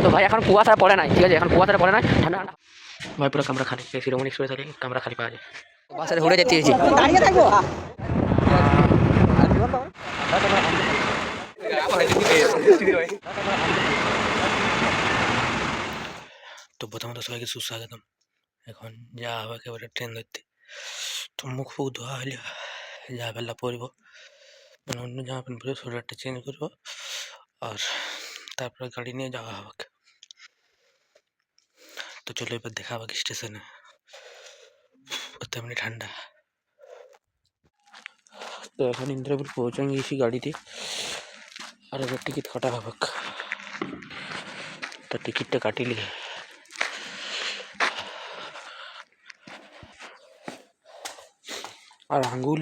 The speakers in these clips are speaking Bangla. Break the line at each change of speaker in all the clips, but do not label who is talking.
তো ভাই এখন কুয়াশা পড়ে নাই, ঠিক আছে, এখন কুয়াশা পড়ে নাই, ঠান্ডা ঠান্ডা ভাই, পুরো কামরা খালি। শিরোমণি এক্সপ্রেস থাকে, কামরা খালি পাওয়া যায়। বাসে ঘুরে যেতে হয়েছি। তো প্রথমত সবাইকে সুস্বাগতম। এখন যা হবে একেবারে ট্রেন ধরতে। তো মুখ ফুক ধোয়া হইলে যা বেলা পরব, মানে অন্য জামা প্যান্ট পরে সোয়েটারটা চেঞ্জ করবো, আর তারপরে গাড়ি নিয়ে যাওয়া হবে। তো চলো এবার দেখা হবে স্টেশনে, তেমনি ঠান্ডা। তো এখন ইন্দ্রপুর পৌঁছে গেছি গাড়িতে, আর এবার টিকিট কাটা হবে। তো টিকিটটা কাটিলি, আর আঙ্গুল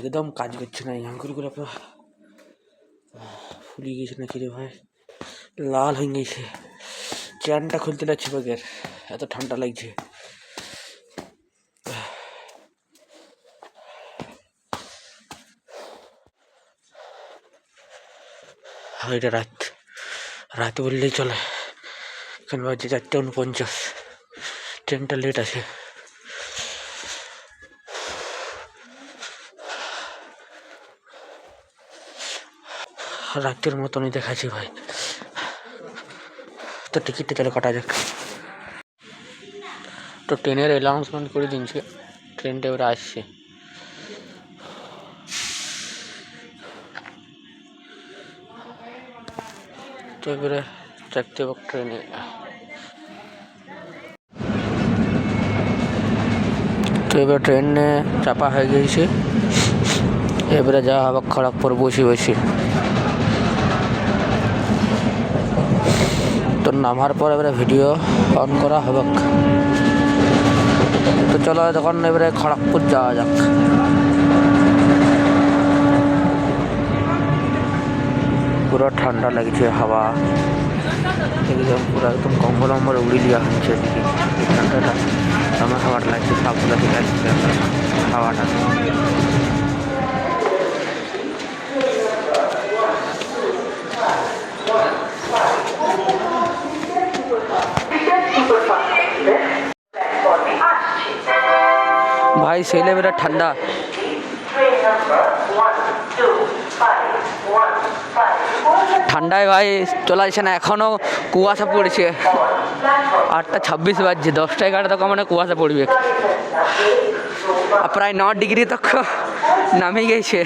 একদম কাজ করছে না, এই আঙ্গুলগুলো পুরো ফুলে গেছে না কিরে ভাই, লাল হয়ে গেছে। চেনটা খুলতে লাগছে ব্যাগের, এত ঠান্ডা লাগছে। এটা রাত বললেই চলে, এখন বাজে 4:49, ট্রেনটা লেট আছে। রাতের মতনই দেখাচ্ছি ভাই। তো টিকিটটা চলে কাটা যাক। তো ট্রেনের অ্যানাউন্সমেন্ট করে দিচ্ছে, ট্রেনটা এবারে আসছে। তো এবারে চাপতে হবে ট্রেনে। তো এবার ট্রেনে চাপা হয়ে গিয়েছে, এবারে যাওয়া হবে খড়গপুর বসে। তো নামার পর এবারে ভিডিও অন করা হবে। তো চলো তখন এবারে খড়গপুর যাওয়া যাক। পুরো ঠান্ডা লাগছে, হাওয়া একদম পুরো একদম কম্বল মম্বল উড়ি দেওয়া হচ্ছে এদিকে। ঠান্ডাটা আমার হাওয়াটা লাগছে, সবগুলো থেকে আসছে হাওয়াটা। ভাই সেই লেভেলের ঠান্ডা। ঠান্ডায় ভাই চলা যাচ্ছে না, এখনও কুয়াশা পড়ছে। 8:26 বাজছে, 10টা-11টা তখন মানে কুয়াশা পড়বে। প্রায় 9 ডিগ্রি তক নামে গেছে।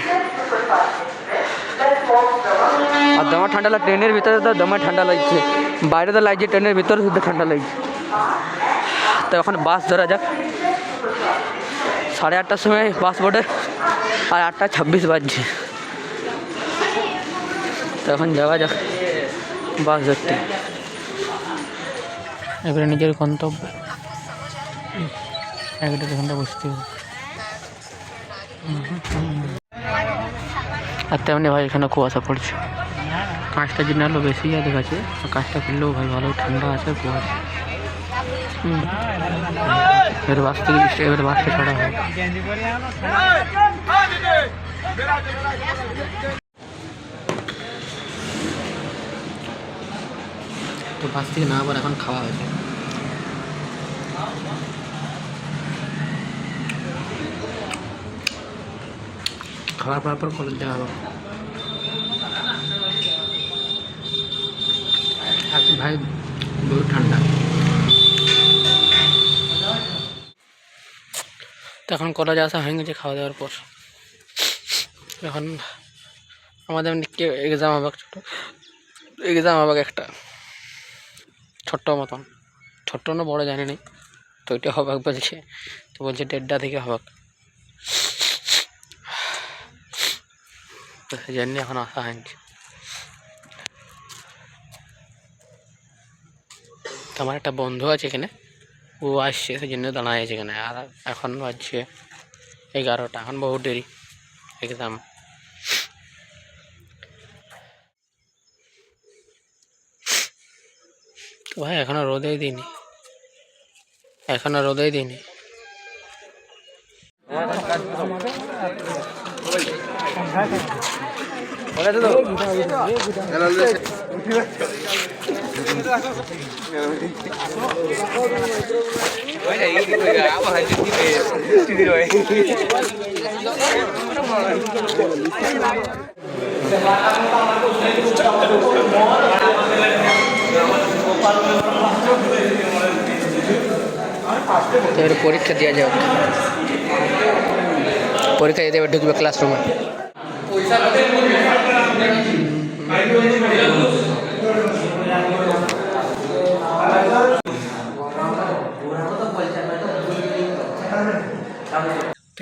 আর দমে ঠান্ডা লাগে, ট্রেনের ভিতরে তো দমে ঠান্ডা লাগছে, বাইরে তো লাগছে, ট্রেনের ভিতরে শুধু ঠান্ডা লাগছে। তো এখন বাস ধরা যাক, 8:30টার সময় বাস বোর্ডে, আর 8:26 বাজছে। তো এখন যাওয়া যাক বাস ধরতে। এবারে নিজের গন্তব্য 1-1.5 ঘন্টা বসতে হবে। আর তেমনি ভাই এখানে কুয়াশা পড়ছে, কাঁচটা যদি আরও বেশি দেখাচ্ছে, কাঁচটা খুললেও ভাই ভালো ঠান্ডা আছে, কুয়াশা। এবার বাস থেকে এবারে বাসটা ছাড়া হয়। তো বাস থেকে না আবার এখন খাওয়া হয়েছে। খাওয়ার পর কলেজ যাওয়া হবে। আর ভাই বহুত ঠান্ডা। তো এখন কলেজ আসা হয়ে গেছে খাওয়া দাওয়ার পর। এখন আমাদের এক্সাম হবে, একটা ছোট্ট মতন, ছোট্ট না বড় জানি না, তো ওইটা হবে বলছে। তো বলছে 1:30টা থেকে হবে, তো সেই জন্য এখন আসা হয়নি। তো আমার একটা বন্ধু আছে এখানে, ও আসছে, সেই জন্য দাঁড়ায় আছে এখানে। আর এখন বাজছে 11টা, এখন বহু দেরি এক্সাম। ভাই এখনো রোদেই দিইনি,
এবারে পরীক্ষা দেওয়া যাক, পরীক্ষা দিতে এবার ঢুকবে ক্লাসরুমে।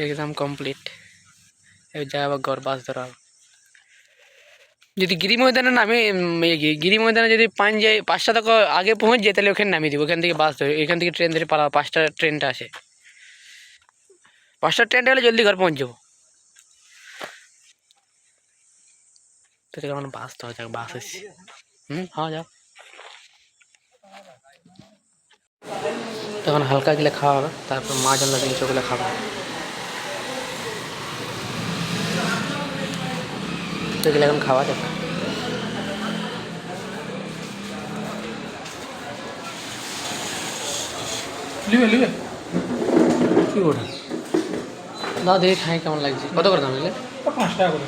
एग्जाम कमप्लीट जाए घर बस धरा যদি গিরি ময়দানে নামে গিরি ময়দানে যদি 5টা তক আগে পৌঁছ যায় তাহলে ওখানে নামিয়ে দিব। ওখান থেকে বাস ধরে, এখান থেকে ট্রেন ধরে পালা। 5টা ট্রেনটা আসে, 5টা ট্রেনটা হলে জলদি ঘর পৌঁছ যাবো। তো আমার বাস ধরা যাক, বাস আসছে। হ্যাঁ যাও। তখন হালকা গেলে খাওয়া হবে, তারপর মা জানলা দিয়ে চোখগুলো খাবো। তো গেলে এখন খাওয়া যাক। লিবে লিবে কি ওটা দাদা দেখে খাই কেমন লাগছে। কত করে দাম নিলে? 5 টাকা করে।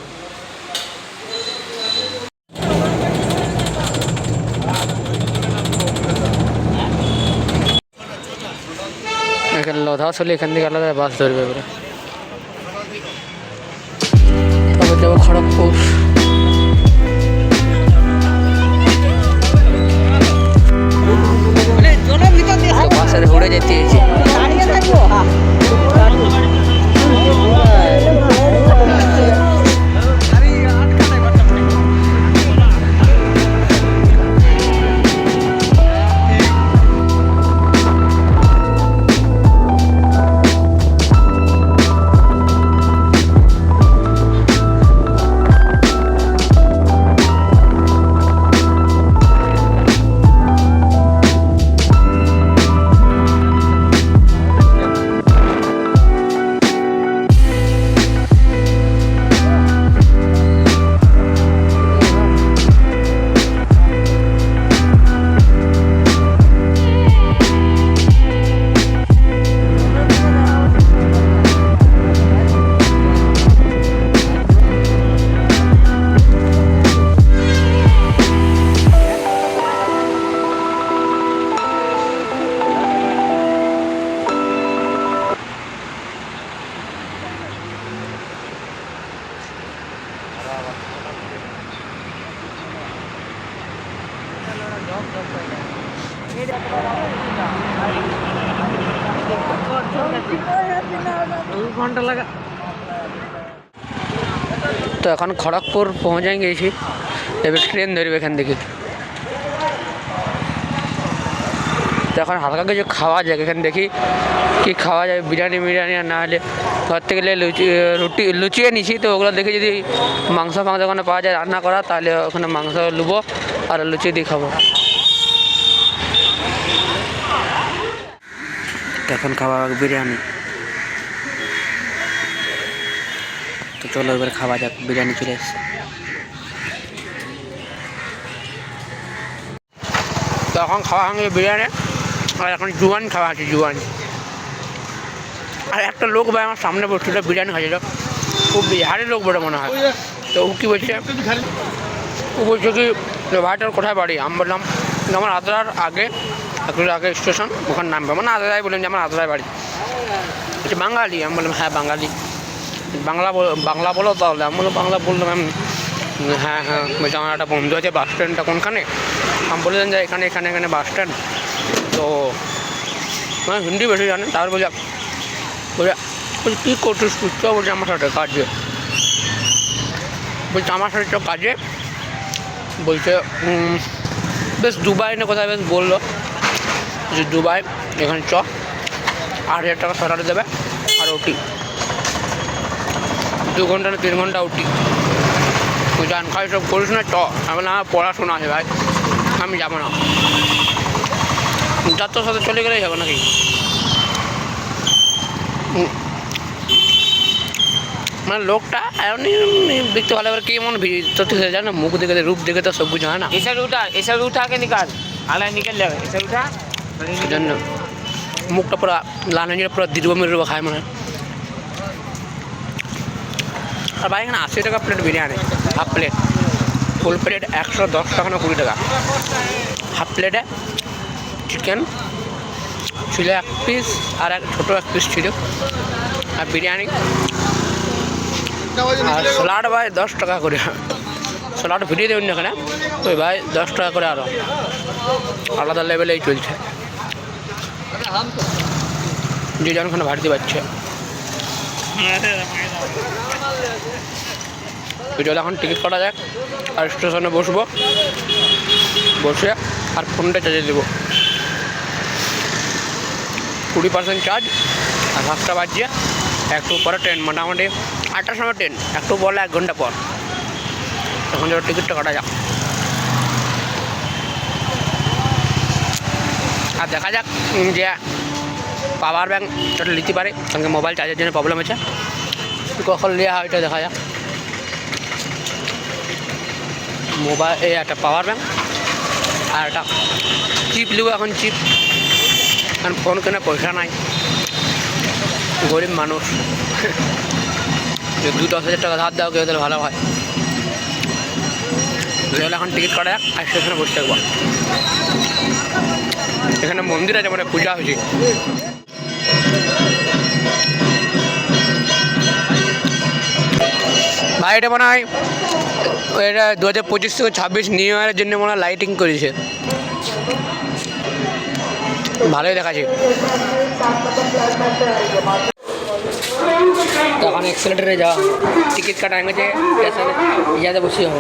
এখানে লধাও চলে, এখান থেকে আলাদা বাস ধরবে। এবারে তবে যাবো খড়গপুর। তো বাসের ঘুরে যেতে হয়েছে। তো এখন খড়গপুর পৌঁছাই গেছি, এবার ট্রেন ধরবে এখান থেকে। তো এখন হালকা কিছু খাওয়া যাক, এখানে দেখি কি খাওয়া যায়। বিরিয়ানি মিরিয়ানি আর না হলে ঘর থেকে লুচিয়ে নিছি। তো ওগুলো দেখে যদি মাংস ওখানে পাওয়া যায় রান্না করা, তাহলে ওখানে মাংস লুবো আর লুচি দিয়ে খাবো। এখন খাওয়া বিরিয়ানি। তো চলো এবার খাওয়া যাক, বিরিয়ানি চলে এসছে। তো এখন খাওয়া হয়ে বিরিয়ানি, আর এখন জুয়ান খাওয়া আছে, জুয়ান। আর একটা লোক ভাই আমার সামনে বসছিল, বিরিয়ানি খাচ্ছিল, খুব বিহারি লোক বলে মনে হয়। তো ও কী বলছে, ও বলছে কি ভাইটার কোথায় বাড়ি? আমি বললাম আমার আদ্রার আগে স্টেশন, ওখানে নামবে। মানে আদ্রায় বললেন যে আমার আদ্রায় বাড়ি। বলছে বাঙালি? আমি বললাম হ্যাঁ বাঙালি। বাংলা বলো তাহলে। আমি বললাম বাংলা বললাম। আমি হ্যাঁ হ্যাঁ। বলছে আমার একটা বন্ধু আছে, বাস স্ট্যান্ডটা কোনখানে? আমি বললেন যে এখানে এখানে এখানে বাস স্ট্যান্ড। তো মানে হিন্দি বেশি জানেন। তারপর বলছে কী করছিস তুই? বলছে আমার সাথে কাজে। বলছে আমার সাথে তো কাজে। বলছে বেশ দুবাই না কোথায় বেশ বললো যে দুবাই, এখানে 8,000 টাকা স্যালারি দেবে আর ওটি 2 ঘন্টা না 3 ঘন্টা ওটি। জান খাই সব করিস না আমি না, পড়াশোনা আছে ভাই, আমি যাবো না। যার তোর সাথে চলে গেলেই হবে নাকি? মানে লোকটা এমনি দেখতে ভালো, এবার কেমন তো জানে, মুখ দেখে রূপ দেখে তো সব কিছু হয় না।
ऐसा रूट आके निकाल।
সেই জন্য মুখটা পুরো লাল হয়ে যায়, পুরো দীর্ঘ মেরুব খায় মনে হয়। আর ভাই এখানে 80 টাকা plate biryani, half plate. Full plate 110 টাকা না 20 টাকা। হাফ প্লেটে চিকেন ছিল 1 পিস, আর এক ছোটো 1 পিস ছিল, আর বিরিয়ানি আর স্যালাড ভাই 10 টাকা করে। স্যালাড ভিডিও দেবেন না এখানে, তো ভাই 10 টাকা করে, আরও আলাদা লেভেলেই চলছে। যে জনখানে ভারতী পাচ্ছে ভিডিওটা এখন টিকিট কাটা যাক, আর স্টেশনে বসবো, বসে আর ফোনটা চার্জে দেবো। 20% চার্জ, আর 7টা বাজছে, একটু পরে ট্রেন, মোটামুটি 8টার সময় ট্রেন, একটু বলে 1 ঘন্টা পর। এখন যারা টিকিটটা কাটা যাক, আর দেখা যাক যে পাওয়ার ব্যাঙ্ক ওটা নিতে পারে, সঙ্গে মোবাইল চার্জের জন্য প্রবলেম আছে, কখন নেওয়া হয় ওইটা দেখা যাক। মোবাইল এই একটা পাওয়ার ব্যাঙ্ক আর একটা চিপ নেবো, এখন চিপ, কারণ ফোন কেনার পয়সা নাই, গরিব মানুষ। যদি 10,000 টাকা ধার দেওয়া কেউ তাহলে ভালো হয়। তাহলে এখন টিকিট কাটা যাক, আর স্টেশনে বসে থাকবো। এখানে মন্দির আছে, মানে পূজা হয়েছে। ভাই এটা মনে হয় এটা 2025 থেকে 26 নিউ ইয়ারের জন্য মনে হয় লাইটিং করেছে, ভালোই দেখাচ্ছে। তখন এক্সেলেটারে যাওয়া, টিকিট কাটা হয়ে গেছে, স্টেশনে ইয়াতে বসে যাবো,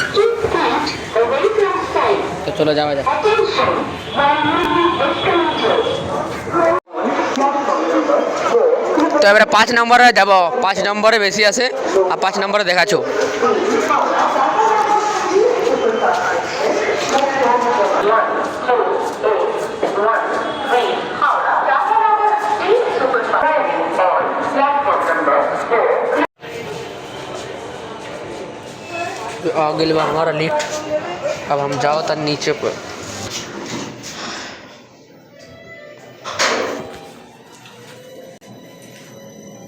তো চলো যাওয়া যাক। তো এবারে 5 নম্বরে যাব, 5 নম্বরে বেশি আছে, আর 5 নম্বরে দেখাচ্ছ। आगे हमारा लिफ्ट, अब हम जाओ तो नीचे पर।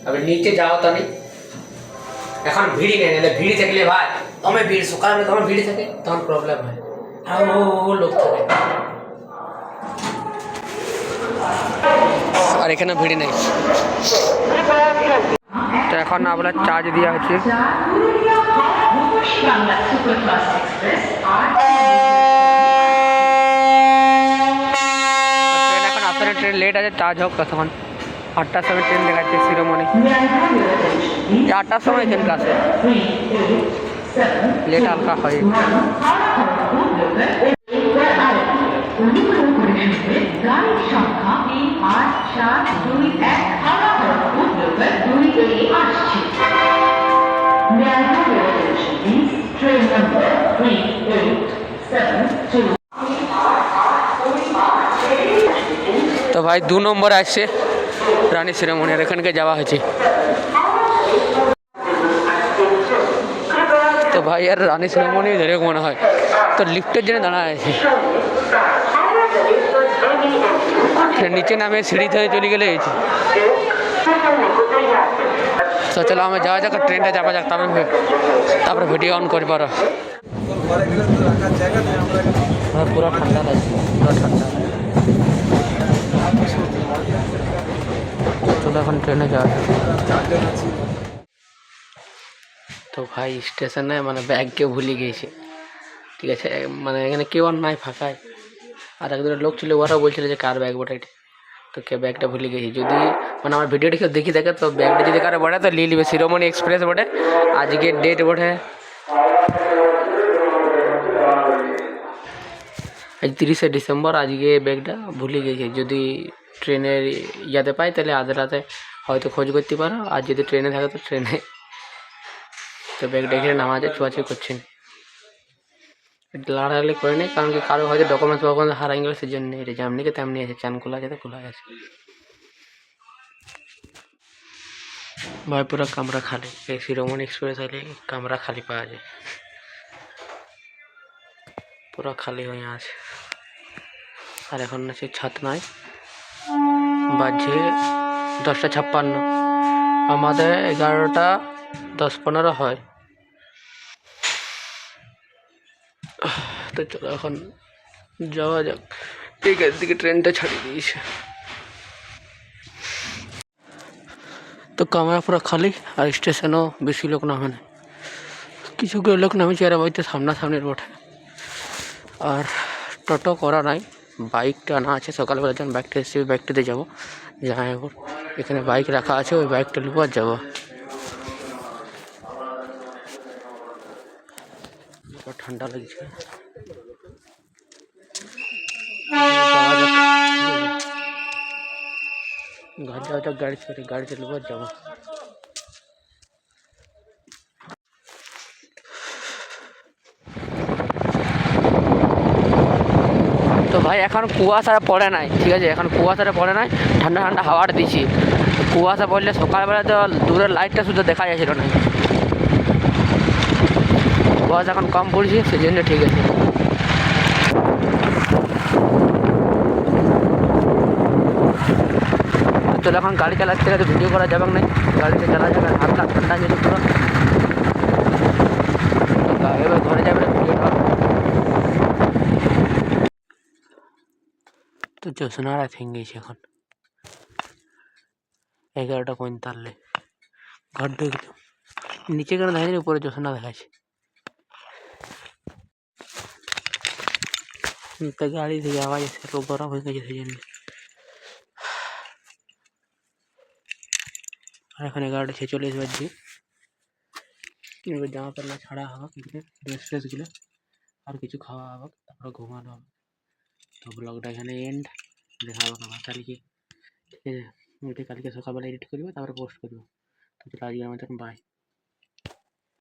अब नीचे जाओ तो नहीं, এখন ভিড় নেই, নাহলে ভিড় থাকলে ভাই তুমি ভিড় সকালে তোমার ভিড় থাকে তখন প্রবলেম হয়, আর ও লোক থাকে, আর এখানে ভিড় নেই। তো এখন আমরা চার্জ দেওয়া হচ্ছে, ট্রেন এখন আসলে ট্রেন লেট আছে, চার্জ হোক তখন। 8টার সময় ট্রেন দেখাচ্ছে শিরোমণি, 8টার সময় ট্রেন আসে, লেট হালকা হয়। তো ভাই 2 নম্বর আসছে রানী শিরোমণি, আর এখানকে যাওয়া হয়েছে। তো ভাই আর রানী শিরোমণি ধরে মনে হয়, তো লিফটের জন্য দাঁড়া আছে, নিচে নামে সিঁড়ি থেকে চলে গেলে হয়েছে। তো চলো আমি যাওয়া যাক, ট্রেনটা যাওয়া যাক, তারপরে ভিডিও অন করি পারো। পুরো ঠান্ডা লাগছে, পুরো ঠান্ডা। চলো এখন ট্রেনে যাওয়া যাক। তো ভাই স্টেশনে মানে ব্যাগ কেউ ভুলে গিয়েছে, ঠিক আছে, মানে এখানে কেউ আর নাই, ফাঁকায়। আর একজন লোক ছিল, ওরাও বলছিল যে কার ব্যাগ বটে, তো কে ব্যাগটা ভুলে গেছি। যদি মানে আমার ভিডিওটা কেউ দেখি থাকে তো ব্যাগটা যদি কারো বটে তো নিয়ে নিবে, শিরোমণি এক্সপ্রেস বটে, আজকে ডেট বটে 30শে ডিসেম্বর। আজকে ব্যাগটা ভুলে গেছি, যদি ট্রেনের ইয়াতে পাই তাহলে আধ রাতে হয়তো খোঁজ করতে পারো, আর যদি ট্রেনে থাকে তো ট্রেনে। তো ব্যাগটা এখানে নামা যায়, ছোঁয়াছুঁই করছেন, লাড়ালাড়ি করে নেই, কারণ কি কারো হয়তো ডকুমেন্টস ফকুমেন্টস হারাই গেলে সেই জন্য। এটা যেমনিকে তেমনি আছে, চান খোলা আছে তো খোলা আছে ভাই, পুরো কামরা খালি। এই শিরোমণি এক্সপ্রেস আইলে কামরা খালি পাওয়া যায়, পুরো খালি হয়ে আছে। আর এখন আছে ছাদ নাই, বাজে 10:56। আমাদের 11:10-15 হয়। তো চলো এখন যাওয়া যাক। ঠিক আছে, দিকে ট্রেনটা ছাড়িয়ে দিয়েছে। তো কামরা পুরো খালি, আর স্টেশনও বেশি লোক নামে না, কিছু লোক নামেছে আর বাড়িতে সামনাসামনির বটে। আর টোটো করা নাই, বাইকটা আনা আছে। সকালবেলা যখন বাইকটা এসেছে ওই বাইকটাতে যাবো। জাহাঙ্গীরপুর এখানে বাইক রাখা আছে, ওই বাইকটা নেবো আর যাবো। ঠান্ডা লাগছে, ঘর যাওয়া যাক। গাড়িতে নেবো আর যাবো। তো ভাই এখন কুয়াশাটা পড়ে নাই, ঠিক আছে, এখন কুয়াশাটা পড়ে নাই, ঠান্ডা ঠান্ডা হাওয়াটা দিচ্ছি। কুয়াশা পড়লে সকালবেলা তো দূরের লাইটটা শুধু দেখা যাচ্ছিল না, কুয়াশা এখন কম পড়ছে, সেই জন্য ঠিক আছে। চলো এখন গাড়ি চালাতে গেলে ভিডিও করা যাবে না, গাড়িতে চালা যাবে, হালকা ঠান্ডা যেতে পুরো। এবার ঘরে যাবে ভিডিওটা। তো জ্যোৎস্নারা থেমে গেছে এখন 11:45। ঘর ঢুকলো, নিচে কেন দেখা যায়, উপরে জ্যোৎস্না দেখাচ্ছে। তো গাড়ি থেকে আওয়াজ এসে গরম হয়ে গেছে, সেই জন্য। আর এখন 11:46 বাজছে। এবার জামা প্যান্ট ছাড়া হবে, ড্রেস ফ্রেসগুলো, আর কিছু খাওয়া হবে, তারপরে ঘুমানো হবে। তো ব্লগটা এখানে এন্ড, দেখা হবে আমার কালকে। ঠিক আছে, কালকে সকালবেলা এডিট করবো, তারপরে পোস্ট করবো। তো আজকের মতন বাই।